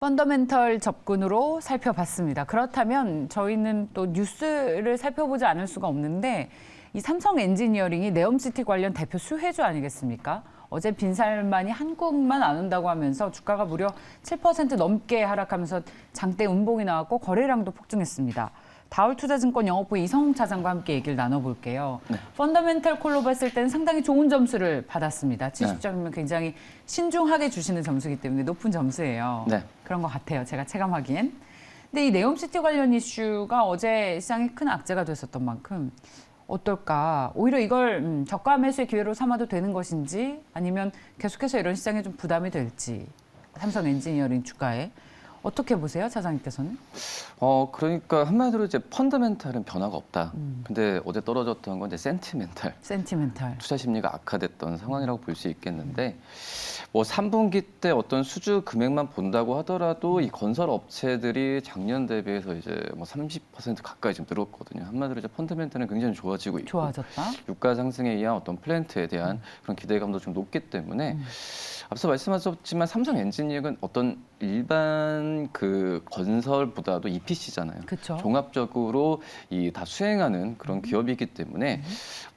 펀더멘털 접근으로 살펴봤습니다. 그렇다면 저희는 또 뉴스를 살펴보지 않을 수가 없는데 이 삼성 엔지니어링이 네옴시티 관련 대표 수혜주 아니겠습니까? 어제 빈살만이 한국만 안 온다고 하면서 주가가 무려 7% 넘게 하락하면서 장대 음봉이 나왔고 거래량도 폭증했습니다. 다올투자증권 영업부 이성웅 차장과 함께 얘기를 나눠볼게요. 네. 펀더멘털 콜로 봤을 때는 상당히 좋은 점수를 받았습니다. 70점이면 굉장히 신중하게 주시는 점수이기 때문에 높은 점수예요. 네. 그런 것 같아요. 제가 체감하기엔. 근데 이 네옴시티 관련 이슈가 어제 시장에 큰 악재가 됐었던 만큼 어떨까? 오히려 이걸 저가 매수의 기회로 삼아도 되는 것인지 아니면 계속해서 이런 시장에 좀 부담이 될지 삼성 엔지니어링 주가에 어떻게 보세요, 차장님께서는? 그러니까 한마디로 이제 펀더멘탈은 변화가 없다. 근데 어제 떨어졌던 건 이제 센티멘탈. 투자 심리가 악화됐던 상황이라고 볼 수 있겠는데 뭐 3분기 때 어떤 수주 금액만 본다고 하더라도 이 건설 업체들이 작년 대비해서 이제 뭐 30% 가까이 좀 늘었거든요. 한마디로 이제 펀더멘탈은 굉장히 좋아지고 있고 좋아졌다. 유가 상승에 의한 어떤 플랜트에 대한 그런 기대감도 좀 높기 때문에 앞서 말씀하셨지만 삼성 엔지니어링은 어떤 일반 그 건설보다도 EPC잖아요. 그쵸. 종합적으로 이 다 수행하는 그런 기업이기 때문에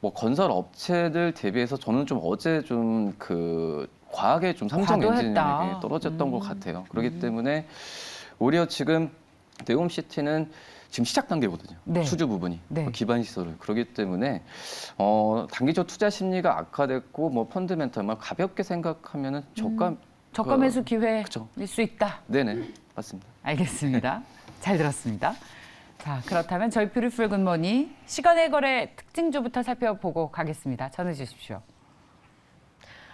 뭐 건설 업체들 대비해서 저는 좀 어제 좀 그 과하게 좀 삼성 과도했다. 엔지니어링이 떨어졌던 것 같아요. 그렇기 때문에 오히려 지금 네옴시티는 지금 시작 단계거든요. 네. 수주 부분이 네. 기반 시설을 그렇기 때문에 단기적 투자 심리가 악화됐고 뭐 펀드멘털만 가볍게 생각하면은 저가 매수 기회일 그쵸. 수 있다. 네네 맞습니다. 알겠습니다. 잘 들었습니다. 자, 그렇다면 저희 뷰티풀 굿모닝 시간의 거래 특징주부터 살펴보고 가겠습니다. 전해 주십시오.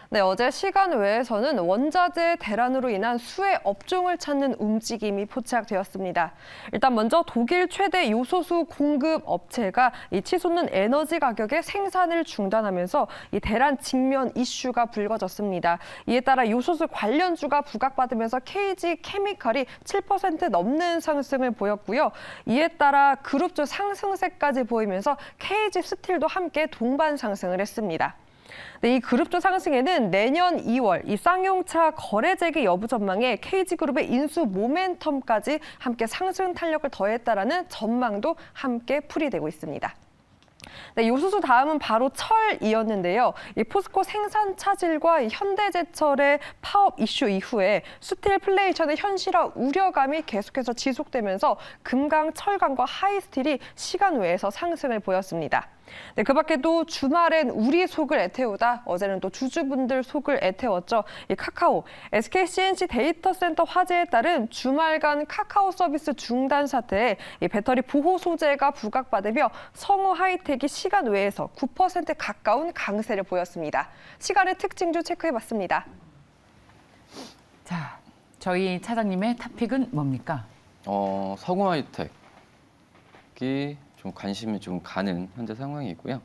네, 어제 시간 외에서는 원자재 대란으로 인한 수혜 업종을 찾는 움직임이 포착되었습니다. 일단 먼저 독일 최대 요소수 공급 업체가 이 치솟는 에너지 가격의 생산을 중단하면서 이 대란 직면 이슈가 불거졌습니다. 이에 따라 요소수 관련주가 부각받으면서 KG 케미칼이 7% 넘는 상승을 보였고요. 이에 따라 그룹주 상승세까지 보이면서 KG 스틸도 함께 동반 상승을 했습니다. 네, 이 그룹주 상승에는 내년 2월 이 쌍용차 거래 재개 여부 전망에 KG그룹의 인수 모멘텀까지 함께 상승 탄력을 더했다라는 전망도 함께 풀이되고 있습니다. 네, 요소수 다음은 바로 철이었는데요. 이 포스코 생산 차질과 이 현대제철의 파업 이슈 이후에 스틸 플레이션의 현실화 우려감이 계속해서 지속되면서 금강, 철강과 하이스틸이 시간 외에서 상승을 보였습니다. 네, 그 밖에도 주말엔 우리 속을 애태우다 어제는 또 주주분들 속을 애태웠죠. 이 카카오, SKCNC 데이터 센터 화재에 따른 주말간 카카오 서비스 중단 사태에 이 배터리 보호 소재가 부각받으며 성우 하이텍이 시간 외에서 9% 가까운 강세를 보였습니다. 시간의 특징주 체크해봤습니다. 자, 저희 차장님의 탑픽은 뭡니까? 성우 하이텍이 좀 관심이 좀 가는 현재 상황이고요.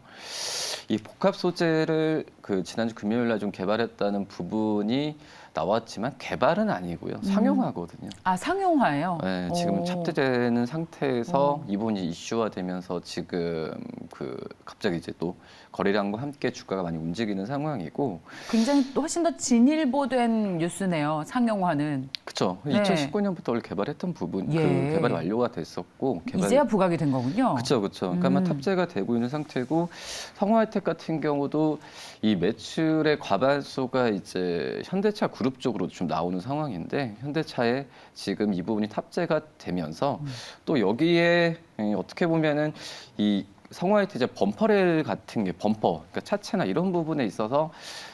이 복합 소재를 그 지난주 금요일 날 좀 개발했다는 부분이 나왔지만 개발은 아니고요. 상용화거든요. 아, 상용화예요? 네, 지금 탑재되는 상태에서 이번이 이슈화되면서 지금 그 갑자기 이제 또 거래량과 함께 주가가 많이 움직이는 상황이고. 굉장히 훨씬 더 진일보된 뉴스네요, 상용화는. 그렇죠. 네. 2019년부터 원래 개발했던 부분, 예. 그 개발이 완료가 됐었고. 이제야 부각이 된 거군요. 그렇죠. 그러니까 아마 탑재가 되고 있는 상태고 성우하이텍 같은 경우도 이 매출의 과반수가 이제 현대차 그룹 쪽으로 좀 나오는 상황인데 현대차에 지금 이 부분이 탑재가 되면서 또 여기에 어떻게 보면은 이 성우하이텍 이제 범퍼레일 같은 게 그러니까 차체나 이런 부분에 있어서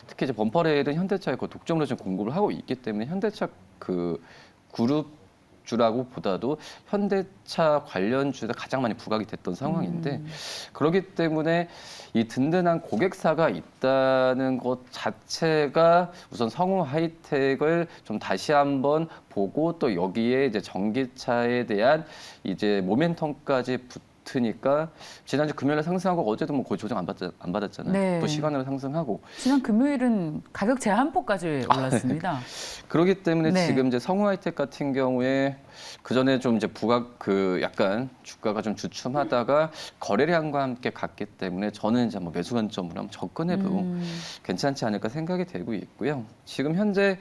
특히 이제 범퍼레일은 현대차에 그 독점으로 좀 공급을 하고 있기 때문에 현대차 그 그룹 주라고 보다도 현대차 관련주가 가장 많이 부각이 됐던 상황인데 그렇기 때문에 이 든든한 고객사가 있다는 것 자체가 우선 성우 하이텍을 좀 다시 한번 보고 또 여기에 이제 전기차에 대한 이제 모멘텀까지 붙으니까 지난주 금요일에 상승하고 어제도 뭐 거의 조정 안 받았잖아요. 네. 또 시간으로 상승하고 지난 금요일은 가격 제한폭까지 올랐습니다. 그렇기 때문에 네. 지금 이제 성우 하이텍 같은 경우에 그 전에 좀 이제 부각 그 약간 주가가 좀 주춤하다가 거래량과 함께 갔기 때문에 저는 이제 뭐 매수 관점으로 한번 접근해도 괜찮지 않을까 생각이 되고 있고요. 지금 현재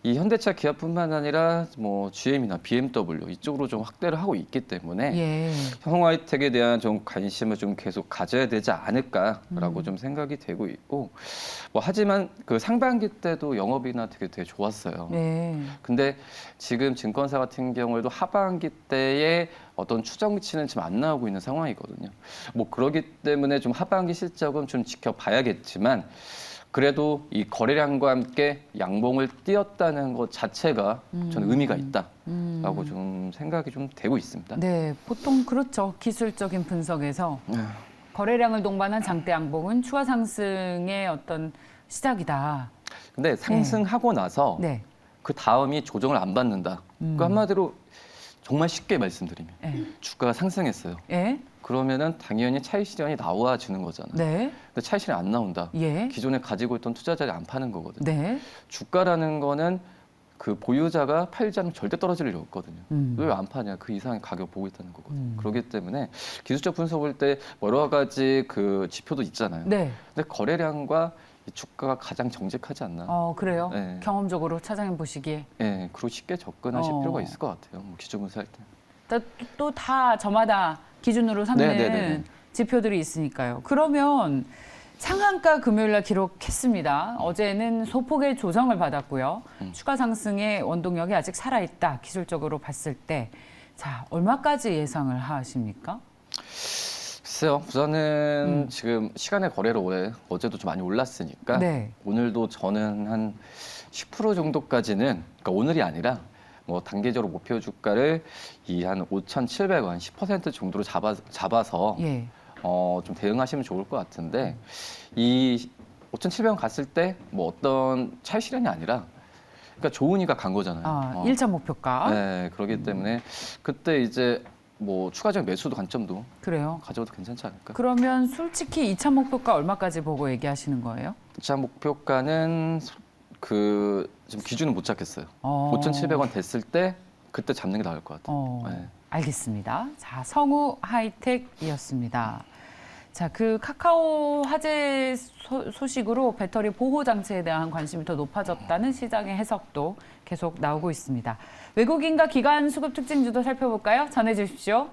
이 현대차, 기아뿐만 아니라 뭐 GM이나 BMW 이쪽으로 좀 확대를 하고 있기 때문에 예. 성우하이텍에 대한 좀 관심을 좀 계속 가져야 되지 않을까라고 좀 생각이 되고 있고 뭐 하지만 그 상반기 때도 영업이나 되게 좋았어요. 네. 근데 지금 증권사 같은 경우에도 하반기 때에 어떤 추정치는 지금 안 나오고 있는 상황이거든요. 뭐 그러기 때문에 좀 하반기 실적은 좀 지켜봐야겠지만 그래도 이 거래량과 함께 양봉을 띄었다는 것 자체가 저는 의미가 있다라고 좀 생각이 좀 되고 있습니다. 네, 보통 그렇죠. 기술적인 분석에서 거래량을 동반한 장대 양봉은 추가 상승의 어떤 시작이다. 근데 상승하고 나서 네. 그 다음이 조정을 안 받는다. 그 한마디로 정말 쉽게 말씀드리면 네. 주가가 상승했어요. 예? 그러면은 당연히 차익 실현이 나와지는 거잖아요. 네. 근데 차익 실현 안 나온다. 예. 기존에 가지고 있던 투자자들이 안 파는 거거든요. 네. 주가라는 거는 그 보유자가 팔지 않으면 절대 떨어질 일이 없거든요. 음. 왜 안 파냐? 그 이상의 가격 보고 있다는 거거든요. 그렇기 때문에 기술적 분석 볼 때 여러 가지 그 지표도 있잖아요. 네. 근데 거래량과 이 주가가 가장 정직하지 않나. 그래요? 네. 경험적으로 차장님 보시기에. 예, 그리고 쉽게 접근하실 어. 필요가 있을 것 같아요. 뭐 기준 분석할 때. 또 다 저마다 기준으로 삼는 네네네. 지표들이 있으니까요. 그러면 상한가 금요일 날 기록했습니다. 어제는 소폭의 조정을 받았고요. 추가 상승의 원동력이 아직 살아있다. 기술적으로 봤을 때. 자, 얼마까지 예상을 하십니까? 글쎄요. 우선은 지금 시간의 거래로 어제도 좀 많이 올랐으니까 네. 오늘도 저는 한 10% 정도까지는 그러니까 오늘이 아니라 뭐 단계적으로 목표 주가를 이 한 5,700원 10% 정도로 잡아서 예. 좀 대응하시면 좋을 것 같은데 이 5,700원 갔을 때 뭐 어떤 차익 실현이 아니라 그러니까 좋으니까 간 거잖아요. 1차 목표가. 네, 그렇기 때문에 그때 이제 뭐 추가적인 매수도 관점도 그래요. 가져도 괜찮지 않을까? 그러면 솔직히 2차 목표가 얼마까지 보고 얘기하시는 거예요? 자, 목표가는 그 지금 기준은 못 잡겠어요. 5,700원 됐을 때 그때 잡는 게 나을 것 같아요. 네. 알겠습니다. 자, 성우 하이텍이었습니다. 자, 그 카카오 화재 소식으로 배터리 보호 장치에 대한 관심이 더 높아졌다는 시장의 해석도 계속 나오고 있습니다. 외국인과 기관 수급 특징주도 살펴볼까요? 전해주십시오.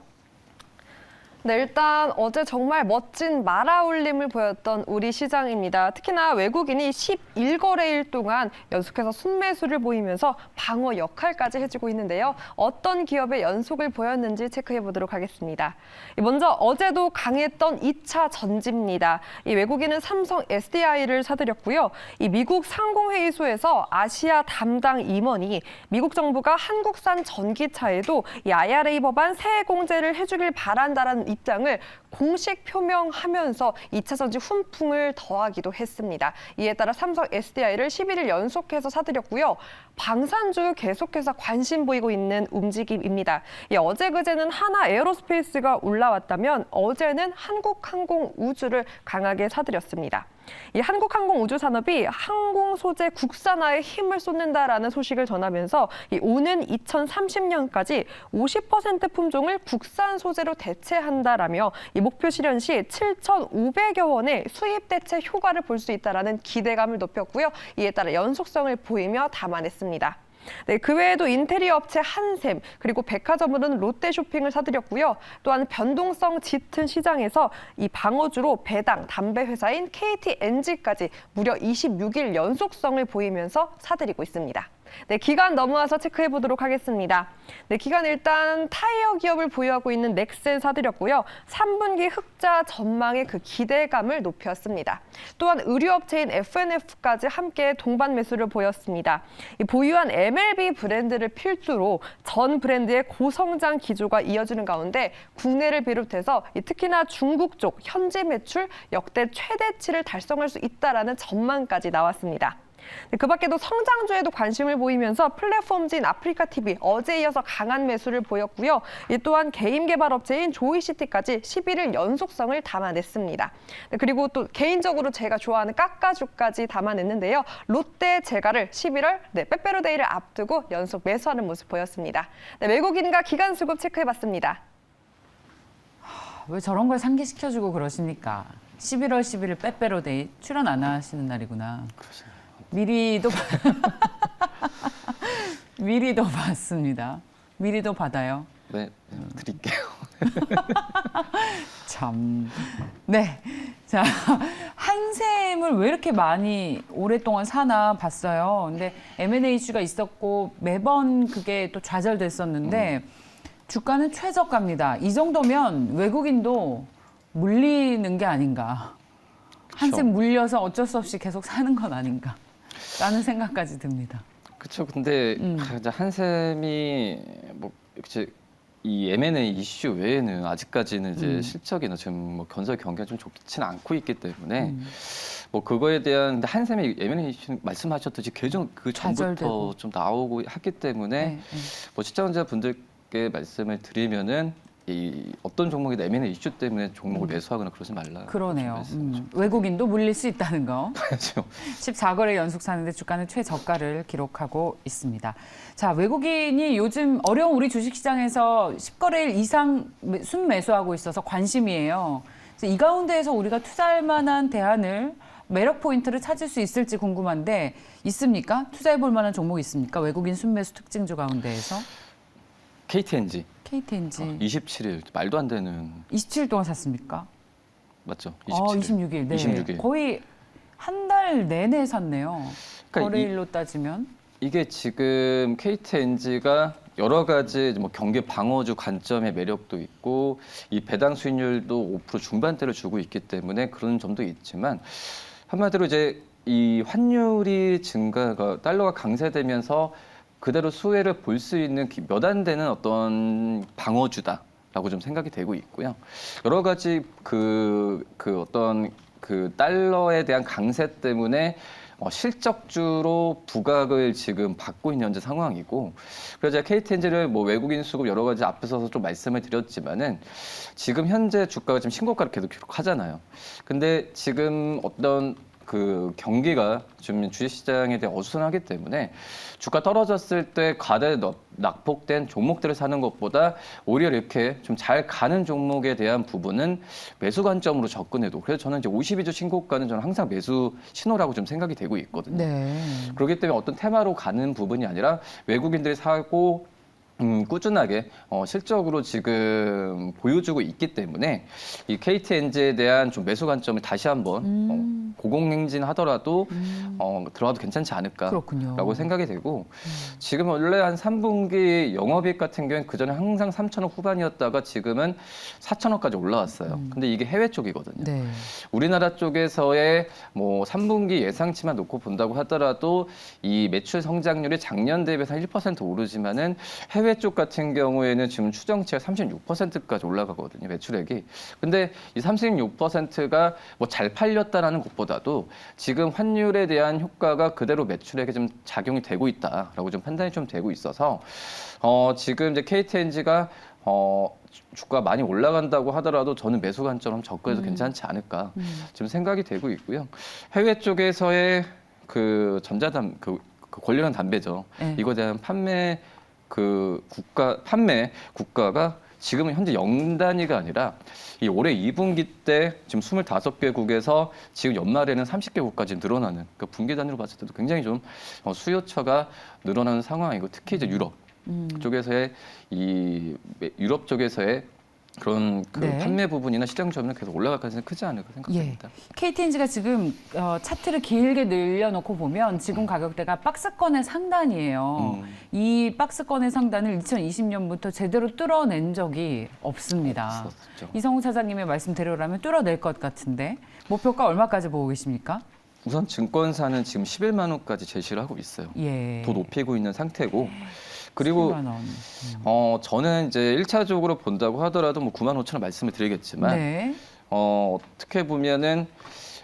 네, 일단 어제 정말 멋진 말아올림을 보였던 우리 시장입니다. 특히나 외국인이 11거래일 동안 연속해서 순매수를 보이면서 방어 역할까지 해주고 있는데요. 어떤 기업의 연속을 보였는지 체크해 보도록 하겠습니다. 먼저 어제도 강했던 2차 전지입니다. 이 외국인은 삼성 SDI를 사들였고요. 이 미국 상공회의소에서 아시아 담당 임원이 미국 정부가 한국산 전기차에도 이 IRA 법안 세액 공제를 해주길 바란다라는 입장을 공식 표명하면서 2차 전지 훈풍을 더하기도 했습니다. 이에 따라 삼성 SDI를 11일 연속해서 사들였고요. 방산주 계속해서 관심 보이고 있는 움직임입니다. 어제 그제는 하나 에어로스페이스가 올라왔다면 어제는 한국항공우주를 강하게 사들였습니다. 이 한국항공우주 산업이 항공 소재 국산화에 힘을 쏟는다라는 소식을 전하면서 오는 2030년까지 50% 품종을 국산 소재로 대체한다라며 이 목표 실현 시 7,500여 원의 수입 대체 효과를 볼 수 있다라는 기대감을 높였고요. 이에 따라 연속성을 보이며 담아냈습니다. 네, 그 외에도 인테리어 업체 한샘 그리고 백화점으로는 롯데쇼핑을 사들였고요. 또한 변동성 짙은 시장에서 이 방어주로 배당, 담배 회사인 KTNG까지 무려 26일 연속성을 보이면서 사들이고 있습니다. 네, 기간 넘어와서 체크해 보도록 하겠습니다. 네, 기간 일단 타이어 기업을 보유하고 있는 넥센 사들였고요. 3분기 흑자 전망의 그 기대감을 높였습니다. 또한 의류업체인 F&F까지 함께 동반 매수를 보였습니다. 이 보유한 MLB 브랜드를 필두로 전 브랜드의 고성장 기조가 이어지는 가운데 국내를 비롯해서 특히나 중국 쪽 현지 매출 역대 최대치를 달성할 수 있다라는 전망까지 나왔습니다. 그 밖에도 성장주에도 관심을 보이면서 플랫폼진 아프리카TV 어제에 이어서 강한 매수를 보였고요. 또한 게임 개발 업체인 조이시티까지 11일 연속성을 담아냈습니다. 그리고 또 개인적으로 제가 좋아하는 깎아주까지 담아냈는데요. 롯데 제가를 11월 빼빼로데이를 앞두고 연속 매수하는 모습 보였습니다. 외국인과 기관 수급 체크해봤습니다. 왜 저런 걸 상기시켜주고 그러십니까? 11월 11일 빼빼로데이 출연 안 하시는 날이구나. 그러시네요. 미리도 미리도 받습니다. 미리도 받아요. 네, 드릴게요. 참. 네. 자, 한샘을 왜 이렇게 많이 오랫동안 사나 봤어요. 근데 M&A 이슈가 있었고 매번 그게 또 좌절됐었는데 주가는 최저가입니다. 이 정도면 외국인도 물리는 게 아닌가. 한샘 물려서 어쩔 수 없이 계속 사는 건 아닌가. 라는 생각까지 듭니다. 그렇죠. 근데 이제 한샘이 뭐 이제 이 M&A 이슈 외에는 아직까지는 이제 실적이나 지금 뭐 건설 경기가 좀 좋지는 않고 있기 때문에 뭐 그거에 대한 근데 한샘의 M&A 이슈 말씀하셨듯이 계정 그 전부터 좌절되고. 좀 나오고 했기 때문에 네, 네. 뭐 시청자분들께 말씀을 드리면은 이 어떤 종목이나 M&A 이슈 때문에 종목을 매수하거나 그러지 말라. 그러네요. 외국인도 물릴 수 있다는 거. 그렇죠. 14거래 연속 사는데 주가는 최저가를 기록하고 있습니다. 자, 외국인이 요즘 어려운 우리 주식시장에서 10거래일 이상 순매수하고 있어서 관심이에요. 그래서 이 가운데에서 우리가 투자할 만한 대안을 매력 포인트를 찾을 수 있을지 궁금한데 있습니까? 투자해 볼 만한 종목이 있습니까? 외국인 순매수 특징주 가운데에서. KTNG KTNG 27일 말도 안 되는 27일 동안 샀습니까? 맞죠? 26일. 네. 26일. 거의 한 달 내내 샀네요. 그러니까 거래일로 따지면. 이게 지금 KTNG가 여러 가지 뭐 경기 방어주 관점의 매력도 있고 이 배당 수익률도 5% 중반대를 주고 있기 때문에 그런 점도 있지만 한마디로 이제 이 환율이 증가가 달러가 강세되면서 그대로 수혜를 볼 수 있는 몇 안 되는 어떤 방어주다라고 좀 생각이 되고 있고요. 여러 가지 그 어떤 그 달러에 대한 강세 때문에 실적주로 부각을 지금 받고 있는 현재 상황이고, 그래서 제가 KTNG를 뭐 외국인 수급 여러 가지 앞서서 좀 말씀을 드렸지만은 지금 현재 주가가 지금 신고가를 계속 기록하잖아요. 근데 지금 어떤 그 경기가 좀 주식시장에 대해 어수선하기 때문에 주가 떨어졌을 때 과대 낙폭된 종목들을 사는 것보다 오히려 이렇게 좀 잘 가는 종목에 대한 부분은 매수 관점으로 접근해도 그래서 저는 이제 52주 신고가는 저는 항상 매수 신호라고 좀 생각이 되고 있거든요. 네. 그렇기 때문에 어떤 테마로 가는 부분이 아니라 외국인들이 사고 꾸준하게 실적으로 지금 보여주고 있기 때문에 이 KTNG에 대한 좀 매수 관점을 다시 한번 고공행진 하더라도 들어가도 괜찮지 않을까라고 그렇군요. 생각이 되고 지금 원래 한 3분기 영업이익 같은 경우는 그전에 항상 3천억 후반이었다가 지금은 4천억까지 올라왔어요. 근데 이게 해외 쪽이거든요. 네. 우리나라 쪽에서의 뭐 3분기 예상치만 놓고 본다고 하더라도 이 매출 성장률이 작년 대비해서 한 1% 오르지만은 해외 쪽 같은 경우에는 지금 추정치가 36%까지 올라가거든요, 매출액이. 근데 이 36%가 뭐 잘 팔렸다라는 것보다도 지금 환율에 대한 효과가 그대로 매출액에 좀 작용이 되고 있다라고 좀 판단이 좀 되고 있어서 지금 이제 KTNG가 주가 많이 올라간다고 하더라도 저는 매수 관점으로 접근해도 괜찮지 않을까 지금 생각이 되고 있고요. 해외 쪽에서의 그 전자담 그 권리형 담배죠. 네. 이거에 대한 판매 국가가 지금은 현재 0단위가 아니라 이 올해 2분기 때 지금 25개국에서 지금 연말에는 30개국까지 늘어나는 그 분기 단위로 봤을 때도 굉장히 좀 수요처가 늘어나는 상황이고 특히 이제 유럽 쪽에서의 이 유럽 쪽에서의 그런 그 네. 판매 부분이나 시장 점유는 계속 올라갈 가능성이 크지 않을까 생각합니다. KTNG가 지금 차트를 길게 늘려놓고 보면 지금 가격대가 박스권의 상단이에요. 이 박스권의 상단을 2020년부터 제대로 뚫어낸 적이 없습니다. 없었죠. 이성우 차장님의 말씀대로라면 뚫어낼 것 같은데 목표가 얼마까지 보고 계십니까? 우선 증권사는 지금 11만 원까지 제시를 하고 있어요. 예. 더 높이고 있는 상태고 그리고 11만 원. 저는 이제 1차적으로 본다고 하더라도 뭐 9만 5천 원 말씀을 드리겠지만 네. 어떻게 보면은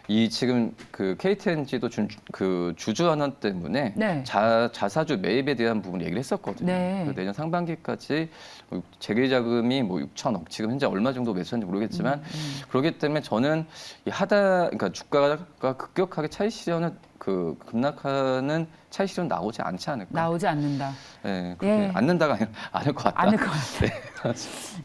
이 지금 그 KTNG도 그 주주 환원 때문에 네. 자사주 매입에 대한 부분 얘기를 했었거든요. 네. 내년 상반기까지 재계 자금이 뭐 6천억 지금 현재 얼마 정도 매수한지 모르겠지만 그렇기 때문에 저는 그러니까 주가가 급격하게 차익 실현을 급락하는 차익 실현 나오지 않지 않을까. 나오지 않는다. 네, 그렇게 예. 않는다가 아니라 않을 것 같다. 않을 것 같아요.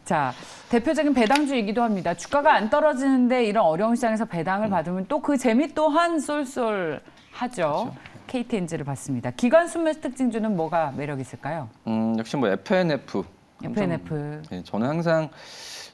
자, 대표적인 배당주이기도 합니다. 주가가 안 떨어지는데 이런 어려운 시장에서 배당을 받으면 또 그 재미 또한 쏠쏠하죠. KTNG를 봤습니다. 기관 순매 특징주는 뭐가 매력 있을까요? 역시 뭐 FNF. FNF. 네, 저는 항상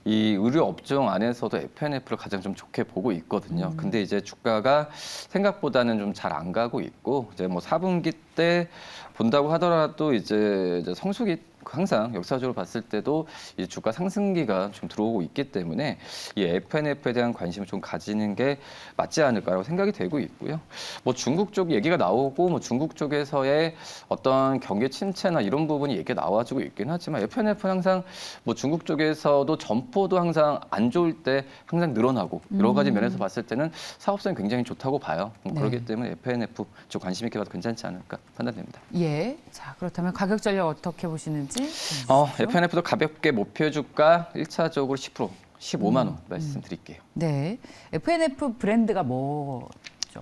이 의료 업종 안에서도 FNF를 가장 좀 좋게 보고 있거든요. 근데 이제 주가가 생각보다는 좀 잘 안 가고 있고 이제 뭐 4분기 때 본다고 하더라도 이제 성수기 항상 역사적으로 봤을 때도 이 주가 상승기가 좀 들어오고 있기 때문에 이 FNF에 대한 관심을 좀 가지는 게 맞지 않을까라고 생각이 되고 있고요. 뭐 중국 쪽 얘기가 나오고 뭐 중국 쪽에서의 어떤 경기 침체나 이런 부분이 얘기가 나와주고 있긴 하지만 FNF는 항상 뭐 중국 쪽에서도 점포도 항상 안 좋을 때 항상 늘어나고 여러 가지 면에서 봤을 때는 사업성이 굉장히 좋다고 봐요. 네. 그렇기 때문에 FNF 좀 관심 있게 봐도 괜찮지 않을까 판단됩니다. 예. 자, 그렇다면 가격 전략 어떻게 보시는지? FNF도 가볍게 목표 주가 1차적으로 10%, 15만 원 말씀드릴게요. 네. FNF 브랜드가 뭐죠?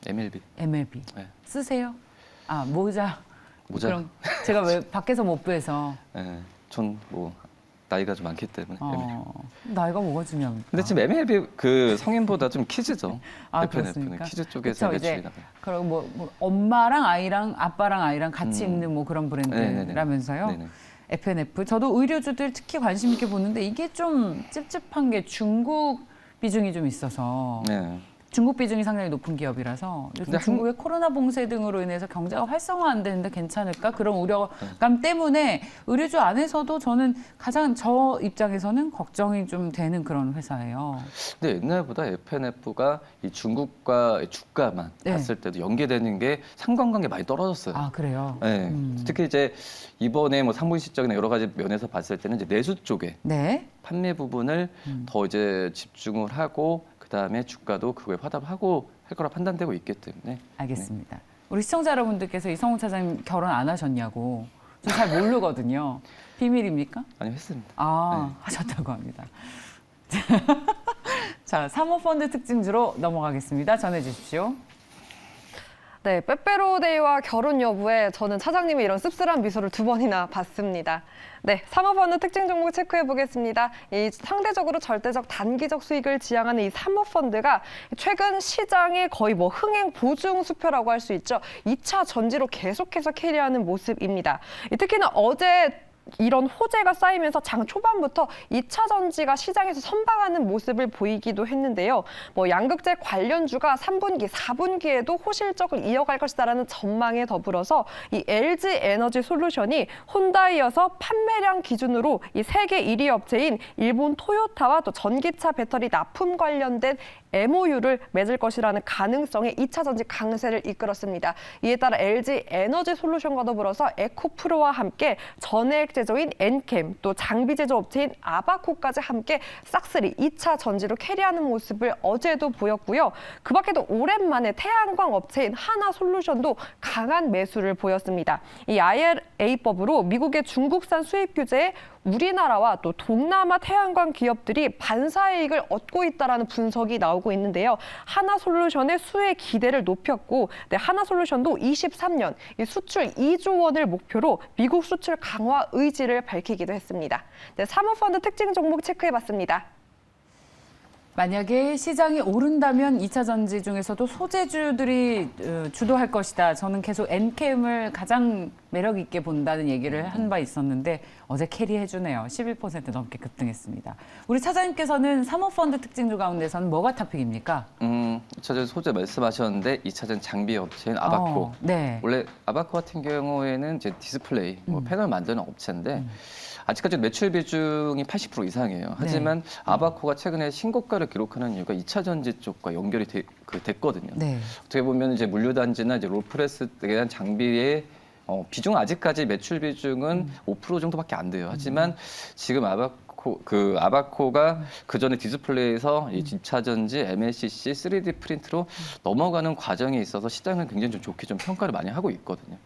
MLB. MLB. 네. 쓰세요? 아, 모자. 모자. 그럼 제가 왜 밖에서 못 뵈서. 네, 전 뭐 나이가 좀 많기 때문에. MLB. 나이가 뭐가 중요합니까? 근데 지금 MLB 그 성인보다 좀 키즈죠. 아, FNF는 그렇습니까? 키즈 쪽에서 그쵸, 이제 매출이 나가요. 그리고 뭐 엄마랑 아이랑 아빠랑 아이랑 같이 입는 뭐 그런 브랜드라면서요. 네네. FNF. 저도 의료주들 특히 관심 있게 보는데 이게 좀 찝찝한 게 중국 비중이 좀 있어서 네. 중국 비중이 상당히 높은 기업이라서 요즘 근데 중국의 코로나 봉쇄 등으로 인해서 경제가 활성화 안 되는데 괜찮을까? 그런 우려감 때문에 의료주 안에서도 저는 가장 저 입장에서는 걱정이 좀 되는 그런 회사예요. 근데 옛날보다 FNF가 이 중국과 주가만 네. 봤을 때도 연계되는 게 상관관계 많이 떨어졌어요. 아, 그래요? 네. 특히 이제 이번에 뭐 3분 실적이나 여러 가지 면에서 봤을 때는 이제 내수 쪽에 네. 판매 부분을 더 이제 집중을 하고 그다음에 주가도 그거에 화답하고 할 거라 판단되고 있기 때문에. 알겠습니다. 우리 시청자 여러분들께서 이성훈 차장님 결혼 안 하셨냐고. 저 잘 모르거든요. 비밀입니까? 아니 했습니다. 아, 하셨다고 합니다. 자, 사모펀드 특징주로 넘어가겠습니다. 전해주십시오. 네, 빼빼로데이와 결혼 여부에 저는 차장님의 이런 씁쓸한 미소를 2번이나 봤습니다. 네, 사모펀드 특징 종목 체크해 보겠습니다. 이 상대적으로 절대적 단기적 수익을 지향하는 이 사모펀드가 최근 시장의 거의 뭐 흥행 보증 수표라고 할 수 있죠. 2차 전지로 계속해서 캐리하는 모습입니다. 특히나 어제 이런 호재가 쌓이면서 장 초반부터 2차 전지가 시장에서 선방하는 모습을 보이기도 했는데요. 뭐 양극재 관련주가 3분기, 4분기에도 호실적을 이어갈 것이다라는 전망에 더불어서 이 LG 에너지 솔루션이 혼다에 이어서 판매량 기준으로 이 세계 1위 업체인 일본 토요타와 또 전기차 배터리 납품 관련된 MOU를 맺을 것이라는 가능성에 2차 전지 강세를 이끌었습니다. 이에 따라 LG 에너지 솔루션과 더불어서 에코프로와 함께 전해액 제조인 엔캠, 또 장비 제조 업체인 아바코까지 함께 싹쓸이 2차 전지로 캐리하는 모습을 어제도 보였고요. 그 밖에도 오랜만에 태양광 업체인 하나솔루션도 강한 매수를 보였습니다. 이 IRA법으로 미국의 중국산 수입 규제에 우리나라와 또 동남아 태양광 기업들이 반사이익을 얻고 있다는 분석이 나오고 있는데요. 하나솔루션의 수혜 기대를 높였고 하나솔루션도 23년 이 수출 2조 원을 목표로 미국 수출 강화 의지를 밝히기도 했습니다. 네, 사모펀드 특징 종목 체크해봤습니다. 만약에 시장이 오른다면 2차 전지 중에서도 소재주들이 주도할 것이다. 저는 계속 엔캠을 가장 매력 있게 본다는 얘기를 한 바 있었는데 어제 캐리해주네요. 11% 넘게 급등했습니다. 우리 차장님께서는 사모펀드 특징주 가운데서는 뭐가 탑픽입니까? 2차전 소재 말씀하셨는데 2차전 장비 업체인 아바코. 네. 원래 아바코 같은 경우에는 이제 디스플레이, 뭐 패널 만드는 업체인데 아직까지 매출 비중이 80% 이상이에요. 하지만 아바코가 최근에 신고가를 기록하는 이유가 2차 전지 쪽과 연결이 됐거든요. 네. 어떻게 보면 이제 물류단지나 이제 롤프레스에 대한 장비의 비중은 아직까지 매출 비중은 5% 정도밖에 안 돼요. 하지만 지금 아바코가 그 전에 디스플레이에서 이 2차 전지, MLCC, 3D 프린트로 넘어가는 과정에 있어서 시장은 굉장히 좀 좋게 좀 평가를 많이 하고 있거든요.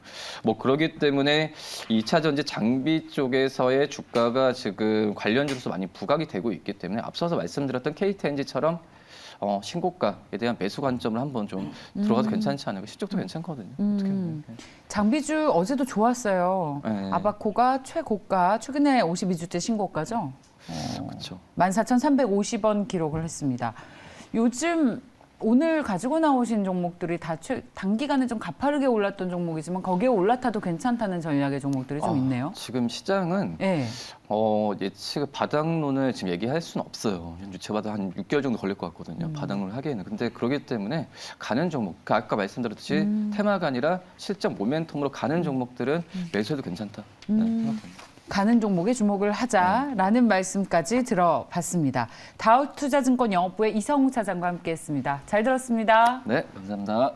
뭐 그러기 때문에 2차 전지 장비 쪽에서의 주가가 지금 관련주로서 많이 부각이 되고 있기 때문에 앞서서 말씀드렸던 KTNG처럼 신고가에 대한 매수 관점을 한번 좀 들어가도 괜찮지 않을까? 시쪽도 괜찮거든요. 어떻게 보면. 장비주 어제도 좋았어요. 네. 아바코가 최고가, 최근에 52주째 신고가죠. 그렇죠. 14,350원 기록을 했습니다. 요즘 오늘 가지고 나오신 종목들이 다 단기간에 좀 가파르게 올랐던 종목이지만 거기에 올라타도 괜찮다는 전략의 종목들이 좀 있네요. 지금 시장은 네. 예측 바닥론을 지금 얘기할 수는 없어요. 유체바닥 한 6개월 정도 걸릴 것 같거든요. 바닥론을 하기에는. 근데 그러기 때문에 가는 종목, 아까 말씀드렸듯이 테마가 아니라 실적 모멘텀으로 가는 종목들은 매수해도 괜찮다. 네, 생각합니다. 가는 종목에 주목을 하자라는 말씀까지 들어봤습니다. 다우투자증권 영업부의 이성우 차장과 함께했습니다. 잘 들었습니다. 네, 감사합니다.